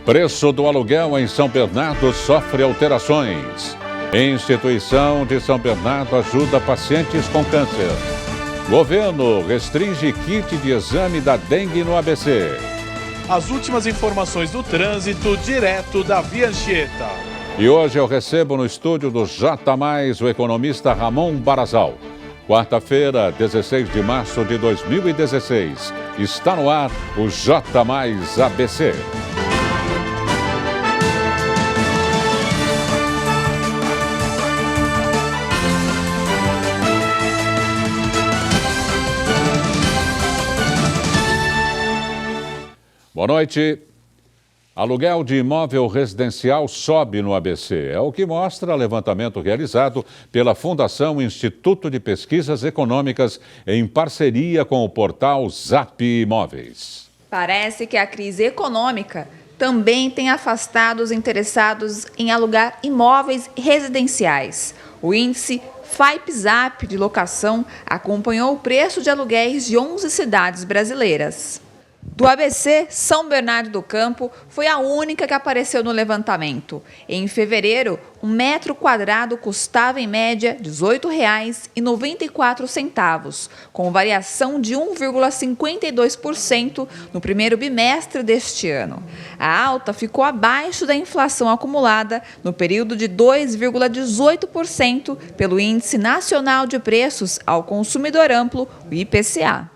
Preço do aluguel em São Bernardo sofre alterações. Instituição de São Bernardo ajuda pacientes com câncer. Governo restringe kit de exame da dengue no ABC. As últimas informações do trânsito direto da Via Anchieta. E hoje eu recebo no estúdio do J+, o economista Ramon Barazal. Quarta-feira, 16 de março de 2016. Está no ar o J+ ABC. Boa noite. Aluguel de imóvel residencial sobe no ABC. É o que mostra levantamento realizado pela Fundação Instituto de Pesquisas Econômicas em parceria com o portal Zap Imóveis. Parece que a crise econômica também tem afastado os interessados em alugar imóveis residenciais. O índice FAIP-ZAP de locação acompanhou o preço de aluguéis de 11 cidades brasileiras. Do ABC, São Bernardo do Campo foi a única que apareceu no levantamento. Em fevereiro, um metro quadrado custava em média R$ 18,94, com variação de 1,52% no primeiro bimestre deste ano. A alta ficou abaixo da inflação acumulada no período de 2,18% pelo Índice Nacional de Preços ao Consumidor Amplo, o IPCA.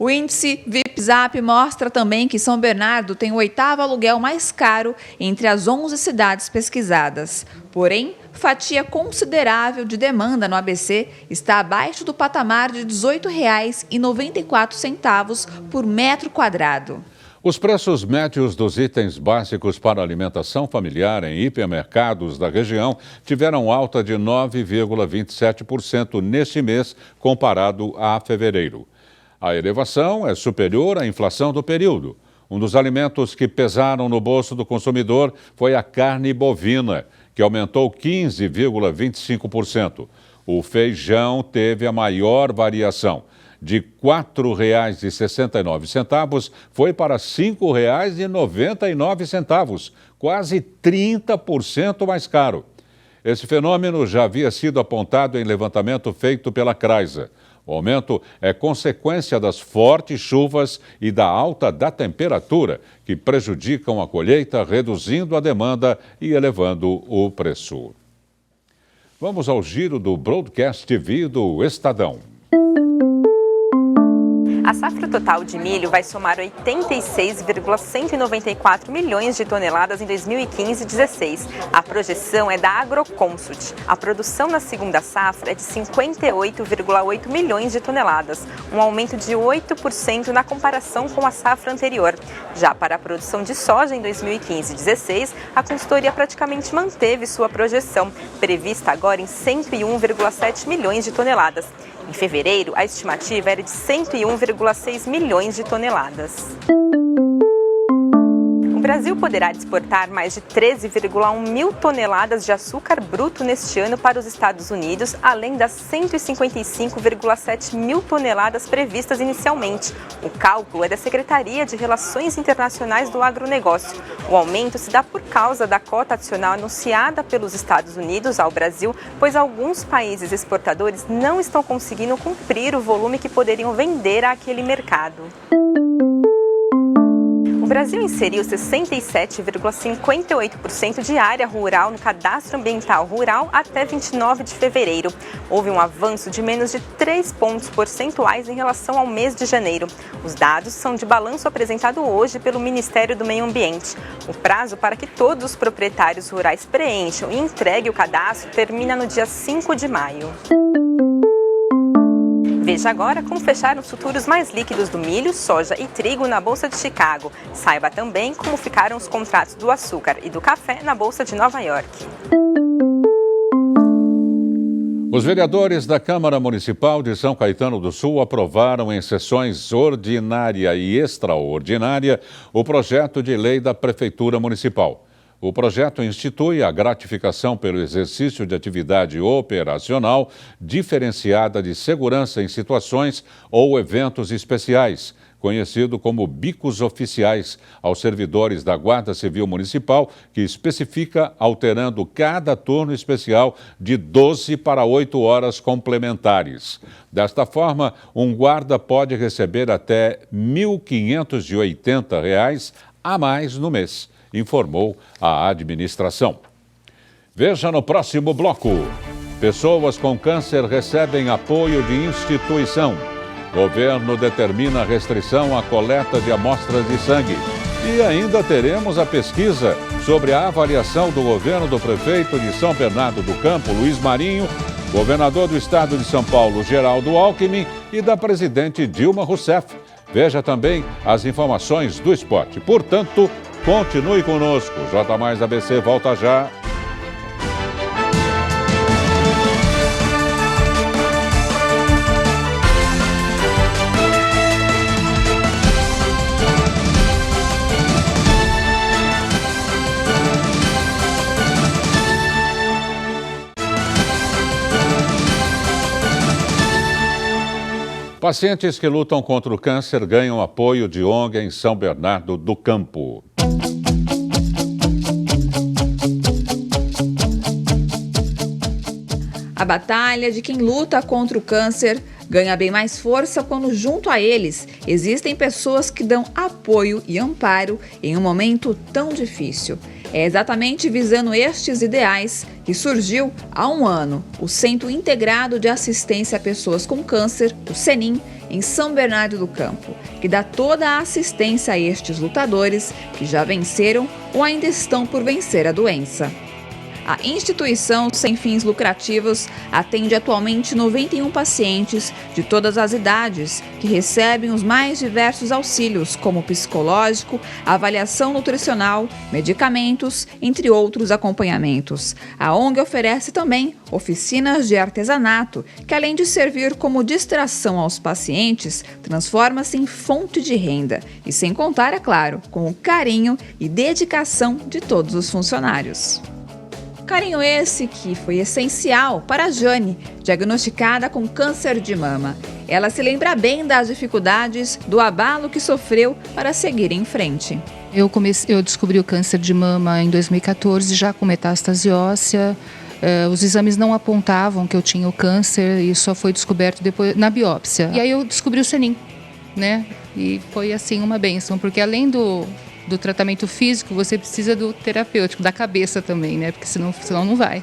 O índice VIP-ZAP mostra também que São Bernardo tem o 8º aluguel mais caro entre as 11 cidades pesquisadas. Porém, fatia considerável de demanda no ABC está abaixo do patamar de R$ 18,94 por metro quadrado. Os preços médios dos itens básicos para alimentação familiar em hipermercados da região tiveram alta de 9,27% neste mês, comparado a fevereiro. A elevação é superior à inflação do período. Um dos alimentos que pesaram no bolso do consumidor foi a carne bovina, que aumentou 15,25%. O feijão teve a maior variação. De R$ 4,69 foi para R$ 5,99, quase 30% mais caro. Esse fenômeno já havia sido apontado em levantamento feito pela Craiza. O aumento é consequência das fortes chuvas e da alta da temperatura, que prejudicam a colheita, reduzindo a demanda e elevando o preço. Vamos ao giro do Broadcast TV do Estadão. A safra total de milho vai somar 86,194 milhões de toneladas em 2015-16. A projeção é da Agroconsult. A produção na segunda safra é de 58,8 milhões de toneladas, um aumento de 8% na comparação com a safra anterior. Já para a produção de soja em 2015-16, a consultoria praticamente manteve sua projeção, prevista agora em 101,7 milhões de toneladas. Em fevereiro, a estimativa era de 101,6 milhões de toneladas. O Brasil poderá exportar mais de 13,1 mil toneladas de açúcar bruto neste ano para os Estados Unidos, além das 155,7 mil toneladas previstas inicialmente. O cálculo é da Secretaria de Relações Internacionais do Agronegócio. O aumento se dá por causa da cota adicional anunciada pelos Estados Unidos ao Brasil, pois alguns países exportadores não estão conseguindo cumprir o volume que poderiam vender àquele mercado. O Brasil inseriu 67,58% de área rural no Cadastro Ambiental Rural até 29 de fevereiro. Houve um avanço de menos de 3 pontos percentuais em relação ao mês de janeiro. Os dados são de balanço apresentado hoje pelo Ministério do Meio Ambiente. O prazo para que todos os proprietários rurais preencham e entreguem o cadastro termina no dia 5 de maio. Veja agora como fecharam os futuros mais líquidos do milho, soja e trigo na Bolsa de Chicago. Saiba também como ficaram os contratos do açúcar e do café na Bolsa de Nova York. Os vereadores da Câmara Municipal de São Caetano do Sul aprovaram em sessões ordinária e extraordinária o projeto de lei da Prefeitura Municipal. O projeto institui a gratificação pelo exercício de atividade operacional diferenciada de segurança em situações ou eventos especiais, conhecido como bicos oficiais, aos servidores da Guarda Civil Municipal, que especifica alterando cada turno especial de 12 para 8 horas complementares. Desta forma, um guarda pode receber até R$ 1.580 a mais no mês, informou a administração. Veja no próximo bloco. Pessoas com câncer recebem apoio de instituição. Governo determina restrição à coleta de amostras de sangue. E ainda teremos a pesquisa sobre a avaliação do governo do prefeito de São Bernardo do Campo, Luiz Marinho, governador do estado de São Paulo, Geraldo Alckmin, e da presidente Dilma Rousseff. Veja também as informações do esporte. Portanto, continue conosco. J+ ABC volta já. Pacientes que lutam contra o câncer ganham apoio de ONG em São Bernardo do Campo. A batalha de quem luta contra o câncer ganha bem mais força quando, junto a eles, existem pessoas que dão apoio e amparo em um momento tão difícil. É exatamente visando estes ideais que surgiu há um ano o Centro Integrado de Assistência a Pessoas com Câncer, o CENIM, em São Bernardo do Campo, que dá toda a assistência a estes lutadores que já venceram ou ainda estão por vencer a doença. A instituição sem fins lucrativos atende atualmente 91 pacientes de todas as idades que recebem os mais diversos auxílios, como psicológico, avaliação nutricional, medicamentos, entre outros acompanhamentos. A ONG oferece também oficinas de artesanato, que além de servir como distração aos pacientes, transforma-se em fonte de renda. E sem contar, é claro, com o carinho e dedicação de todos os funcionários. Carinho esse que foi essencial para a Jane, diagnosticada com câncer de mama. Ela se lembra bem das dificuldades, do abalo que sofreu para seguir em frente. Eu descobri o câncer de mama em 2014, já com metástase óssea. Os exames não apontavam que eu tinha o câncer e só foi descoberto depois na biópsia. E aí eu descobri o CENIM, né? E foi assim uma bênção, porque além do tratamento físico, você precisa do terapêutico, da cabeça também, né? Porque senão não vai.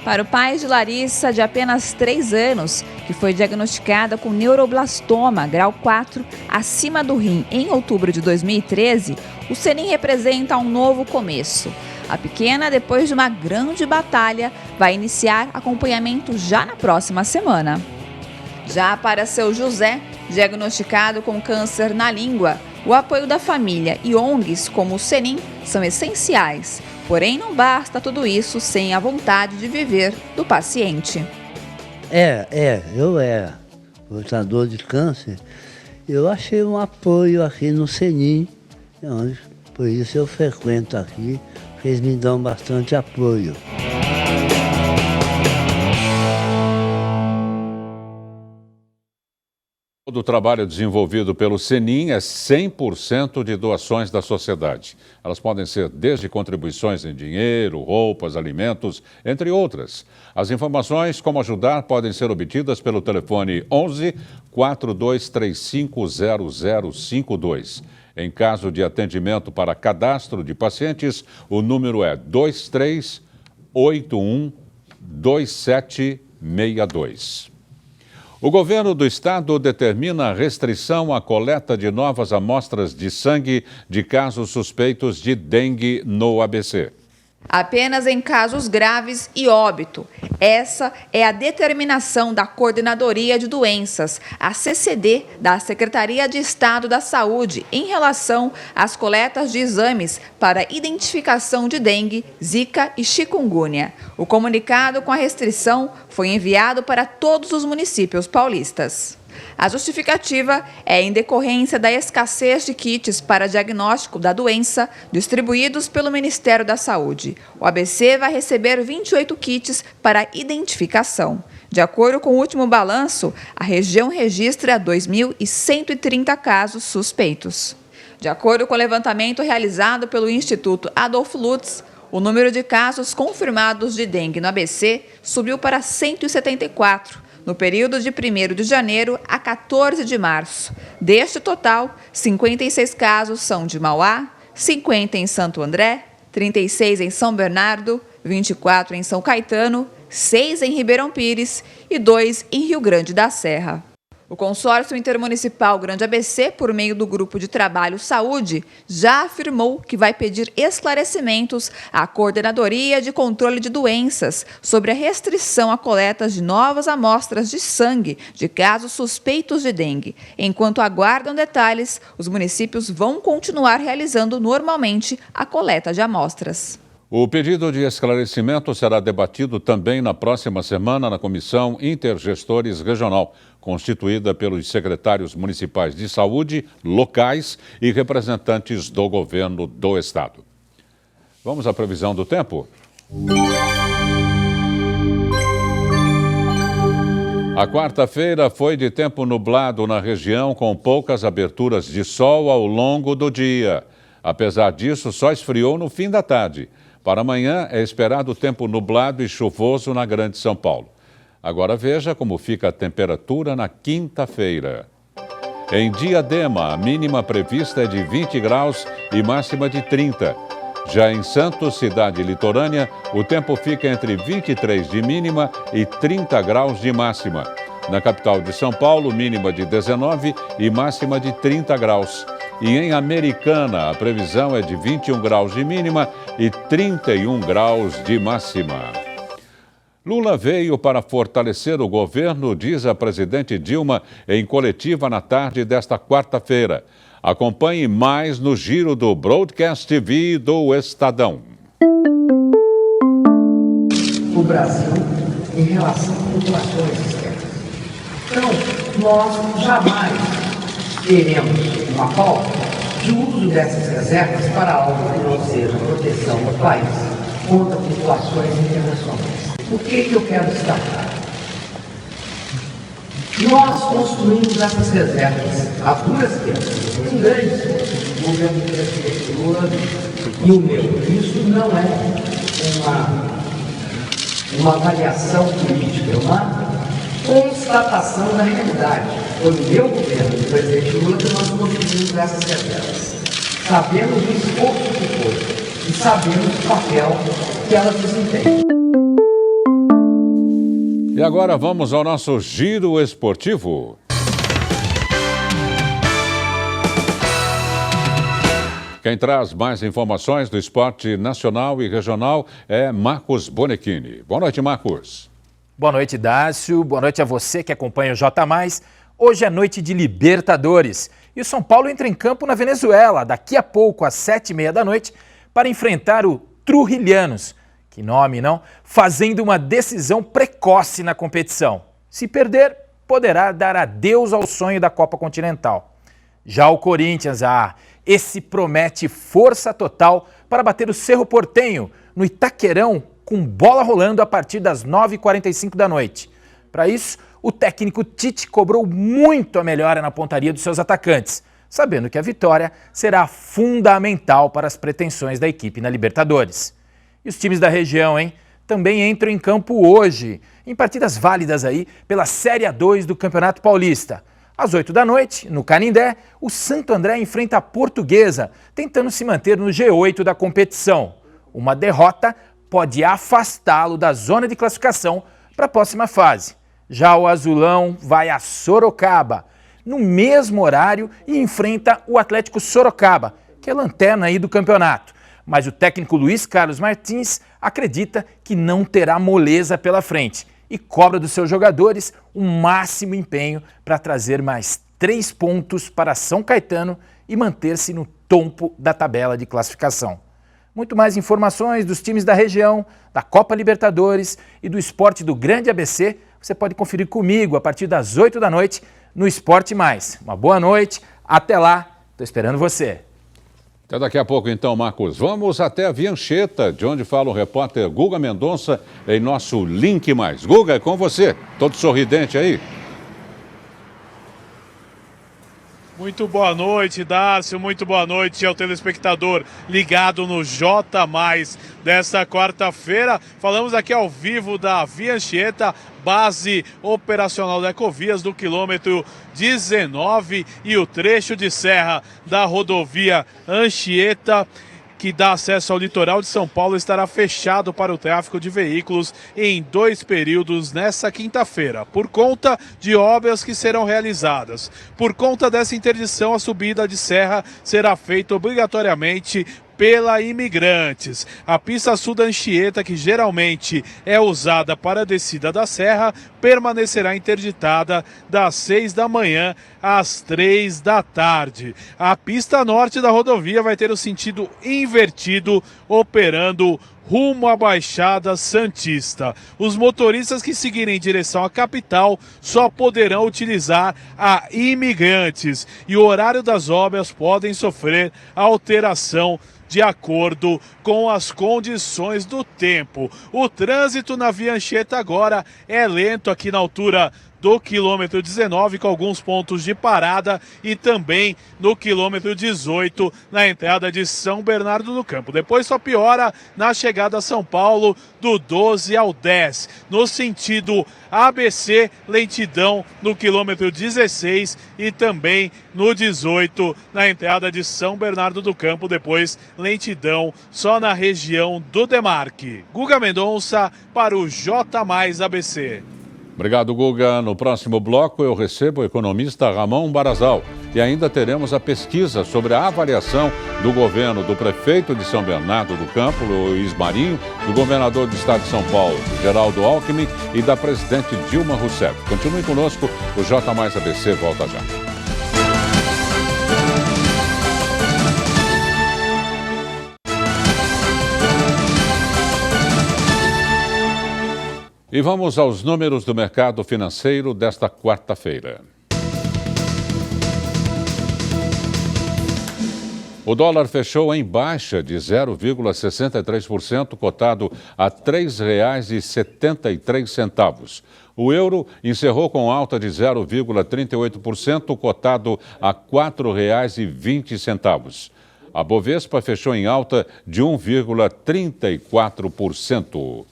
Para o pai de Larissa, de apenas 3 anos, que foi diagnosticada com neuroblastoma, grau 4, acima do rim, em outubro de 2013, o CENIM representa um novo começo. A pequena, depois de uma grande batalha, vai iniciar acompanhamento já na próxima semana. Já para seu José, diagnosticado com câncer na língua, o apoio da família e ONGs como o CENIM são essenciais, porém não basta tudo isso sem a vontade de viver do paciente. Eu era lutador de câncer, eu achei um apoio aqui no CENIM, por isso eu frequento aqui, eles me dão bastante apoio. Todo o trabalho desenvolvido pelo CENIM é 100% de doações da sociedade. Elas podem ser desde contribuições em dinheiro, roupas, alimentos, entre outras. As informações como ajudar podem ser obtidas pelo telefone 11 4235 0052. Em caso de atendimento para cadastro de pacientes, o número é 2381 2762. O governo do estado determina a restrição à coleta de novas amostras de sangue de casos suspeitos de dengue no ABC. Apenas em casos graves e óbito. Essa é a determinação da Coordenadoria de Doenças, a CCD, da Secretaria de Estado da Saúde, em relação às coletas de exames para identificação de dengue, zika e chikungunya. O comunicado com a restrição foi enviado para todos os municípios paulistas. A justificativa é em decorrência da escassez de kits para diagnóstico da doença distribuídos pelo Ministério da Saúde. O ABC vai receber 28 kits para identificação. De acordo com o último balanço, a região registra 2.130 casos suspeitos. De acordo com o levantamento realizado pelo Instituto Adolfo Lutz, o número de casos confirmados de dengue no ABC subiu para 174, no período de 1º de janeiro a 14 de março. Deste total, 56 casos são de Mauá, 50 em Santo André, 36 em São Bernardo, 24 em São Caetano, 6 em Ribeirão Pires e 2 em Rio Grande da Serra. O Consórcio Intermunicipal Grande ABC, por meio do Grupo de Trabalho Saúde, já afirmou que vai pedir esclarecimentos à Coordenadoria de Controle de Doenças sobre a restrição à coleta de novas amostras de sangue de casos suspeitos de dengue. Enquanto aguardam detalhes, os municípios vão continuar realizando normalmente a coleta de amostras. O pedido de esclarecimento será debatido também na próxima semana na Comissão Intergestores Regional, constituída pelos secretários municipais de saúde, locais e representantes do governo do estado. Vamos à previsão do tempo? A quarta-feira foi de tempo nublado na região, com poucas aberturas de sol ao longo do dia. Apesar disso, só esfriou no fim da tarde. Para amanhã é esperado tempo nublado e chuvoso na Grande São Paulo. Agora veja como fica a temperatura na quinta-feira. Em Diadema, a mínima prevista é de 20 graus e máxima de 30. Já em Santos, cidade litorânea, o tempo fica entre 23 de mínima e 30 graus de máxima. Na capital de São Paulo, mínima de 19 e máxima de 30 graus. E em Americana, a previsão é de 21 graus de mínima e 31 graus de máxima. Lula veio para fortalecer o governo, diz a presidente Dilma em coletiva na tarde desta quarta-feira. Acompanhe mais no giro do Broadcast TV do Estadão. O Brasil em relação a populações externas. Então, nós jamais teremos uma falta de uso dessas reservas para algo que não seja proteção do país contra flutuações internacionais. O que eu quero destacar? Nós construímos essas reservas a duras penas, em grande esforço, o governo do presidente Lula e o meu. Isso não é uma avaliação política, é uma constatação da realidade. Foi o meu governo do presidente Lula que nós construímos essas reservas. Sabemos o esforço que foi e sabemos o papel que elas desempenham. E agora vamos ao nosso giro esportivo. Quem traz mais informações do esporte nacional e regional é Marcos Bonechini. Boa noite, Marcos. Boa noite, Dácio. Boa noite a você que acompanha o J+. Hoje é noite de Libertadores e o São Paulo entra em campo na Venezuela daqui a pouco, às 7h30 da noite, para enfrentar o Trujillianos. Que nome, não? Fazendo uma decisão precoce na competição. Se perder, poderá dar adeus ao sonho da Copa Continental. Já o Corinthians, esse promete força total para bater o Cerro Porteño no Itaquerão, com bola rolando a partir das 9h45 da noite. Para isso, o técnico Tite cobrou muito a melhora na pontaria dos seus atacantes, sabendo que a vitória será fundamental para as pretensões da equipe na Libertadores. E os times da região, também entram em campo hoje, em partidas válidas pela Série A2 do Campeonato Paulista. Às 8h da noite, no Canindé, o Santo André enfrenta a Portuguesa, tentando se manter no G8 da competição. Uma derrota pode afastá-lo da zona de classificação para a próxima fase. Já o Azulão vai a Sorocaba, no mesmo horário, e enfrenta o Atlético Sorocaba, que é lanterna do campeonato. Mas o técnico Luiz Carlos Martins acredita que não terá moleza pela frente e cobra dos seus jogadores o máximo empenho para trazer mais 3 pontos para São Caetano e manter-se no topo da tabela de classificação. Muito mais informações dos times da região, da Copa Libertadores e do esporte do Grande ABC, você pode conferir comigo a partir das 8h da noite no Esporte Mais. Uma boa noite, até lá, estou esperando você. Até daqui a pouco, então, Marcos. Vamos até a Via Anchieta, de onde fala o repórter Guga Mendonça, em nosso Link Mais. Guga, é com você. Todo sorridente aí. Muito boa noite, Dácio. Muito boa noite ao telespectador ligado no J+, desta quarta-feira. Falamos aqui ao vivo da Via Anchieta, base operacional da Ecovias, do quilômetro 19 e o trecho de serra da rodovia Anchieta, que dá acesso ao litoral de São Paulo, estará fechado para o tráfego de veículos em 2 períodos nesta quinta-feira, por conta de obras que serão realizadas. Por conta dessa interdição, a subida de serra será feita obrigatoriamente pela Imigrantes. A pista sul da Anchieta, que geralmente é usada para a descida da serra, permanecerá interditada das 6 da manhã às 3 da tarde. A pista norte da rodovia vai ter o sentido invertido, operando rumo à Baixada Santista. Os motoristas que seguirem em direção à capital só poderão utilizar a Imigrantes, e o horário das obras podem sofrer alteração de acordo com as condições do tempo. O trânsito na Via Anchieta agora é lento aqui na altura do quilômetro 19, com alguns pontos de parada, e também no quilômetro 18, na entrada de São Bernardo do Campo. Depois só piora na chegada a São Paulo, do 12 ao 10. No sentido ABC, lentidão no quilômetro 16 e também no 18, na entrada de São Bernardo do Campo. Depois, lentidão só na região do Demarque. Guga Mendonça para o J+ ABC. Obrigado, Guga. No próximo bloco eu recebo o economista Ramon Barazal. E ainda teremos a pesquisa sobre a avaliação do governo do prefeito de São Bernardo do Campo, Luiz Marinho, do governador do estado de São Paulo, Geraldo Alckmin, e da presidente Dilma Rousseff. Continue conosco, o J+ ABC volta já. E vamos aos números do mercado financeiro desta quarta-feira. O dólar fechou em baixa de 0,63%, cotado a R$ 3,73. O euro encerrou com alta de 0,38%, cotado a R$ 4,20. A Bovespa fechou em alta de 1,34%.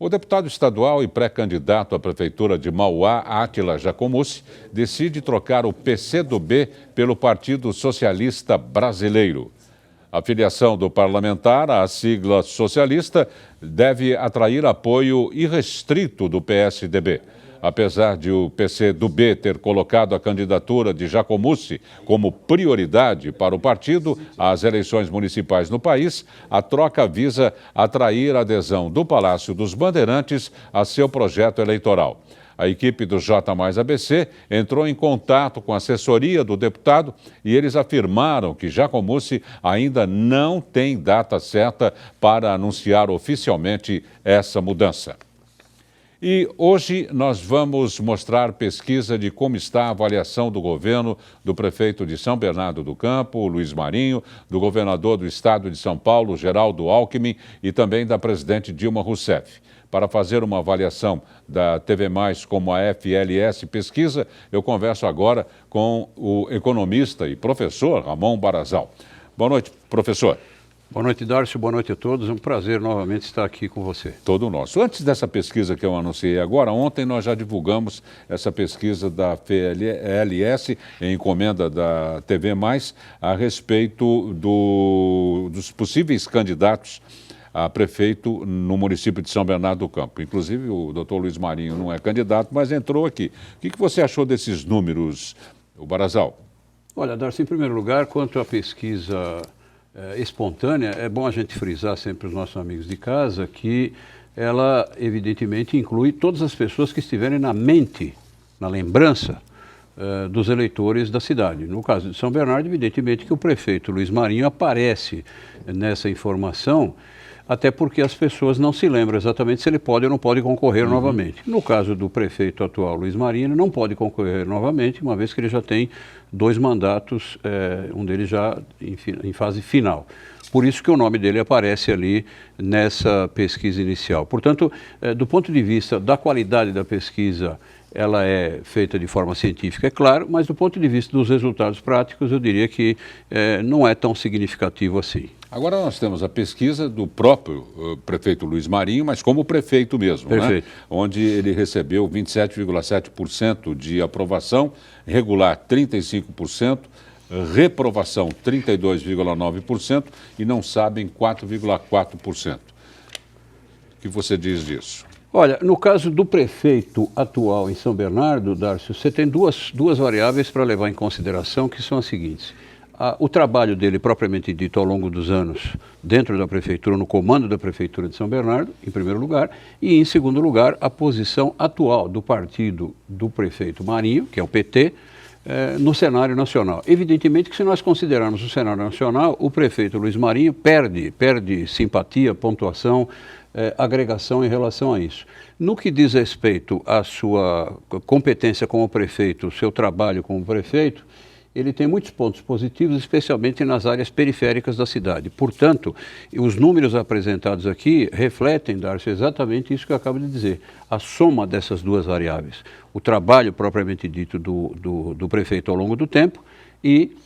O deputado estadual e pré-candidato à prefeitura de Mauá, Átila Giacomuzzi, decide trocar o PCdoB pelo Partido Socialista Brasileiro. A filiação do parlamentar à sigla socialista deve atrair apoio irrestrito do PSDB. Apesar de o PCdoB ter colocado a candidatura de Giacomuzzi como prioridade para o partido às eleições municipais no país, a troca visa atrair a adesão do Palácio dos Bandeirantes a seu projeto eleitoral. A equipe do J+ ABC entrou em contato com a assessoria do deputado e eles afirmaram que Giacomuzzi ainda não tem data certa para anunciar oficialmente essa mudança. E hoje nós vamos mostrar pesquisa de como está a avaliação do governo do prefeito de São Bernardo do Campo, Luiz Marinho, do governador do estado de São Paulo, Geraldo Alckmin, e também da presidente Dilma Rousseff. Para fazer uma avaliação da TV+, como a FLS Pesquisa, eu converso agora com o economista e professor Ramon Barazal. Boa noite, professor. Boa noite, Darcio. Boa noite a todos. É um prazer novamente estar aqui com você. Todo nosso. Antes dessa pesquisa que eu anunciei agora, ontem nós já divulgamos essa pesquisa da FLS, em encomenda da TV+, a respeito dos possíveis candidatos a prefeito no município de São Bernardo do Campo. Inclusive, o doutor Luiz Marinho não é candidato, mas entrou aqui. O que você achou desses números, o Barazal? Olha, Darcio, em primeiro lugar, quanto à pesquisa espontânea, é bom a gente frisar sempre os nossos amigos de casa que ela, evidentemente, inclui todas as pessoas que estiverem na mente, na lembrança dos eleitores da cidade. No caso de São Bernardo, evidentemente que o prefeito Luiz Marinho aparece nessa informação, até porque as pessoas não se lembram exatamente se ele pode ou não pode concorrer novamente. No caso do prefeito atual, Luiz Marinho, ele não pode concorrer novamente, uma vez que ele já tem 2 mandatos, um deles já em fase final. Por isso que o nome dele aparece ali nessa pesquisa inicial. Portanto, do ponto de vista da qualidade da pesquisa, ela é feita de forma científica, é claro, mas do ponto de vista dos resultados práticos, eu diria que não é tão significativo assim. Agora nós temos a pesquisa do próprio prefeito Luiz Marinho, mas como prefeito mesmo, Perfeito. né? Onde ele recebeu 27,7% de aprovação, regular 35%, reprovação 32,9% e não sabem 4,4%. O que você diz disso? Olha, no caso do prefeito atual em São Bernardo, Darcio, você tem duas variáveis para levar em consideração, que são as seguintes. O trabalho dele, propriamente dito, ao longo dos anos, dentro da prefeitura, no comando da prefeitura de São Bernardo, em primeiro lugar, e em segundo lugar, a posição atual do partido do prefeito Marinho, que é o PT, no cenário nacional. Evidentemente que se nós considerarmos o cenário nacional, o prefeito Luiz Marinho perde simpatia, pontuação, agregação em relação a isso. No que diz respeito à sua competência como prefeito, o seu trabalho como prefeito, ele tem muitos pontos positivos, especialmente nas áreas periféricas da cidade. Portanto, os números apresentados aqui refletem, Darcio, exatamente isso que eu acabo de dizer. A soma dessas duas variáveis. O trabalho propriamente dito do prefeito ao longo do tempo e,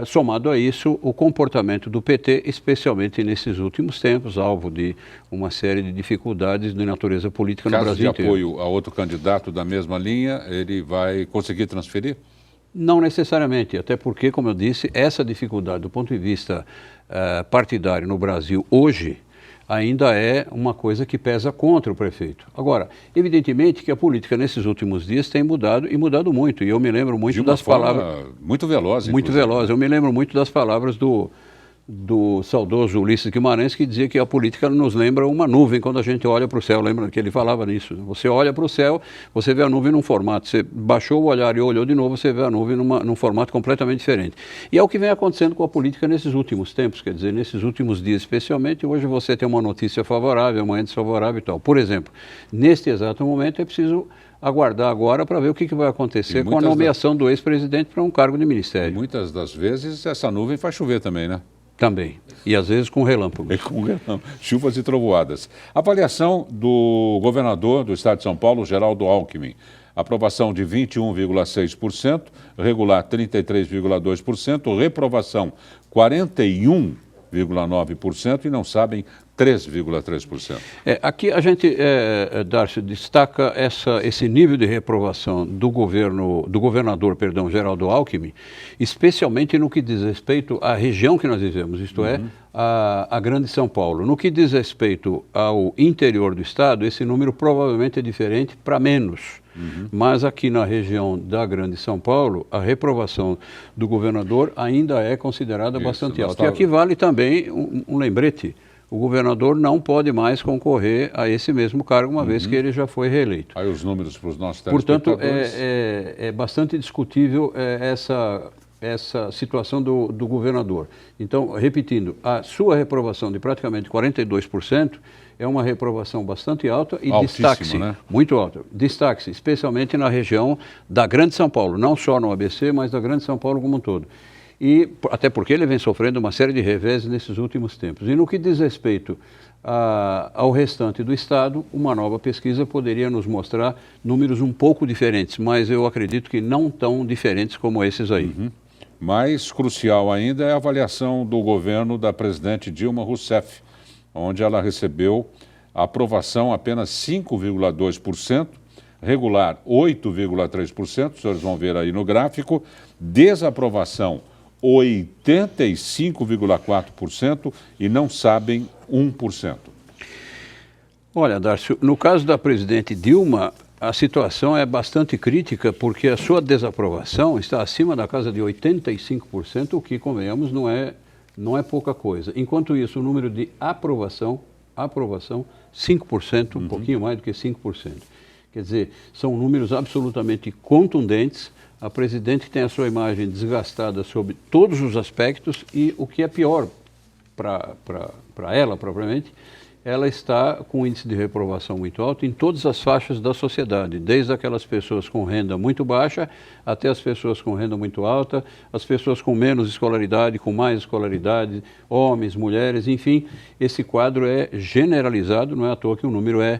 somado a isso, o comportamento do PT, especialmente nesses últimos tempos, alvo de uma série de dificuldades de natureza política no Brasil inteiro. Caso de apoio a outro candidato da mesma linha, ele vai conseguir transferir? Não necessariamente, até porque, como eu disse, essa dificuldade do ponto de vista partidário no Brasil hoje ainda é uma coisa que pesa contra o prefeito. Agora, evidentemente que a política nesses últimos dias tem mudado e mudado muito, e eu me lembro muito das palavras... Muito veloz, muito veloz. Eu me lembro muito das palavras do saudoso Ulisses Guimarães, que dizia que a política nos lembra uma nuvem quando a gente olha para o céu. Lembra que ele falava nisso? Você olha para o céu, você vê a nuvem num formato, você baixou o olhar e olhou de novo, você vê a nuvem num formato completamente diferente. E é o que vem acontecendo com a política nesses últimos tempos, quer dizer, nesses últimos dias especialmente. Hoje você tem uma notícia favorável, amanhã desfavorável e tal. Por exemplo, neste exato momento é preciso aguardar agora para ver o que vai acontecer com a nomeação do ex-presidente para um cargo de ministério. Muitas das vezes essa nuvem faz chover também, né? Também. E às vezes com relâmpagos. Chuvas e trovoadas. Avaliação do governador do estado de São Paulo, Geraldo Alckmin. Aprovação de 21,6%, regular 33,2%, reprovação 41,9% e não sabem 3,3%. Aqui a gente, Darcio, destaca esse nível de reprovação do governador, Geraldo Alckmin, especialmente no que diz respeito à região que nós vivemos, isto é, a Grande São Paulo. No que diz respeito ao interior do estado, esse número provavelmente é diferente para menos. Mas aqui na região da Grande São Paulo, a reprovação do governador ainda é considerada bastante alta. E aqui vale também um lembrete. O governador não pode mais concorrer a esse mesmo cargo, uma vez que ele já foi reeleito. Aí os números para os nossos telespectadores. Portanto, é bastante discutível essa situação do governador. Então, repetindo, a sua reprovação de praticamente 42% é uma reprovação bastante alta e destaque-se, né? Muito alta. Destaque-se, especialmente na região da Grande São Paulo, não só no ABC, mas da Grande São Paulo como um todo. E até porque ele vem sofrendo uma série de revés nesses últimos tempos. E no que diz respeito ao restante do estado, uma nova pesquisa poderia nos mostrar números um pouco diferentes, mas eu acredito que não tão diferentes como esses aí. Mais crucial ainda é a avaliação do governo da presidente Dilma Rousseff, onde ela recebeu a aprovação apenas 5,2%, regular 8,3%, os senhores vão ver aí no gráfico, desaprovação 85,4% e não sabem 1%. Olha, Darcio, no caso da presidente Dilma, a situação é bastante crítica porque a sua desaprovação está acima da casa de 85%, o que, convenhamos, não é pouca coisa. Enquanto isso, o número de aprovação 5%, um pouquinho mais do que 5%. Quer dizer, são números absolutamente contundentes. a presidente tem a sua imagem desgastada sob todos os aspectos e o que é pior para ela propriamente, ela está com um índice de reprovação muito alto em todas as faixas da sociedade, desde aquelas pessoas com renda muito baixa até as pessoas com renda muito alta, as pessoas com menos escolaridade, com mais escolaridade, homens, mulheres, enfim, esse quadro é generalizado, não é à toa que o número é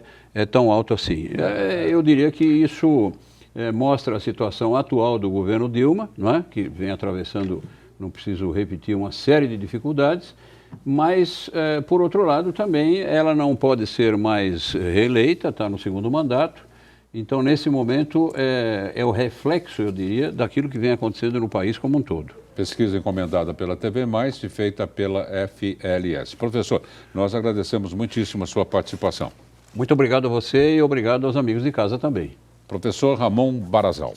tão alto assim. Eu diria que isso mostra a situação atual do governo Dilma, não é? Que vem atravessando, não preciso repetir, uma série de dificuldades, mas, por outro lado, também ela não pode ser mais reeleita, está no segundo mandato. Então, nesse momento, é o reflexo, eu diria, daquilo que vem acontecendo no país como um todo. Pesquisa encomendada pela TV+, e feita pela FLS. Professor, nós agradecemos muitíssimo a sua participação. Muito obrigado a você e obrigado aos amigos de casa também. Professor Ramon Barazal.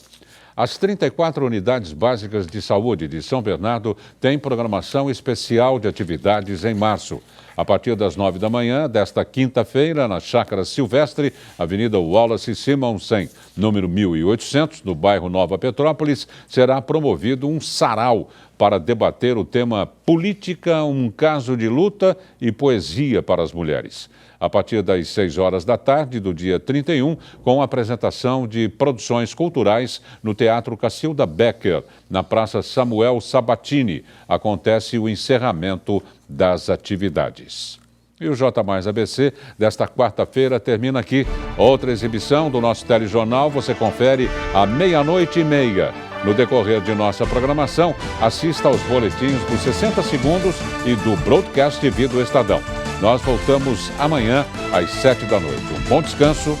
As 34 unidades básicas de saúde de São Bernardo têm programação especial de atividades em março. A partir das 9 da manhã desta quinta-feira, na Chácara Silvestre, Avenida Wallace Simonsen, número 1800, no bairro Nova Petrópolis, será promovido um sarau para debater o tema Política, um caso de luta e poesia para as mulheres. A partir das 6 horas da tarde do dia 31, com a apresentação de produções culturais no Teatro Cacilda Becker, na Praça Samuel Sabatini, acontece o encerramento das atividades. E o J Mais ABC desta quarta-feira termina aqui. Outra exibição do nosso telejornal você confere à 00:30. No decorrer de nossa programação, assista aos boletins dos 60 segundos e do Broadcast TV do Estadão. Nós voltamos amanhã às 7 da noite. Um bom descanso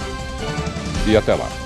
e até lá.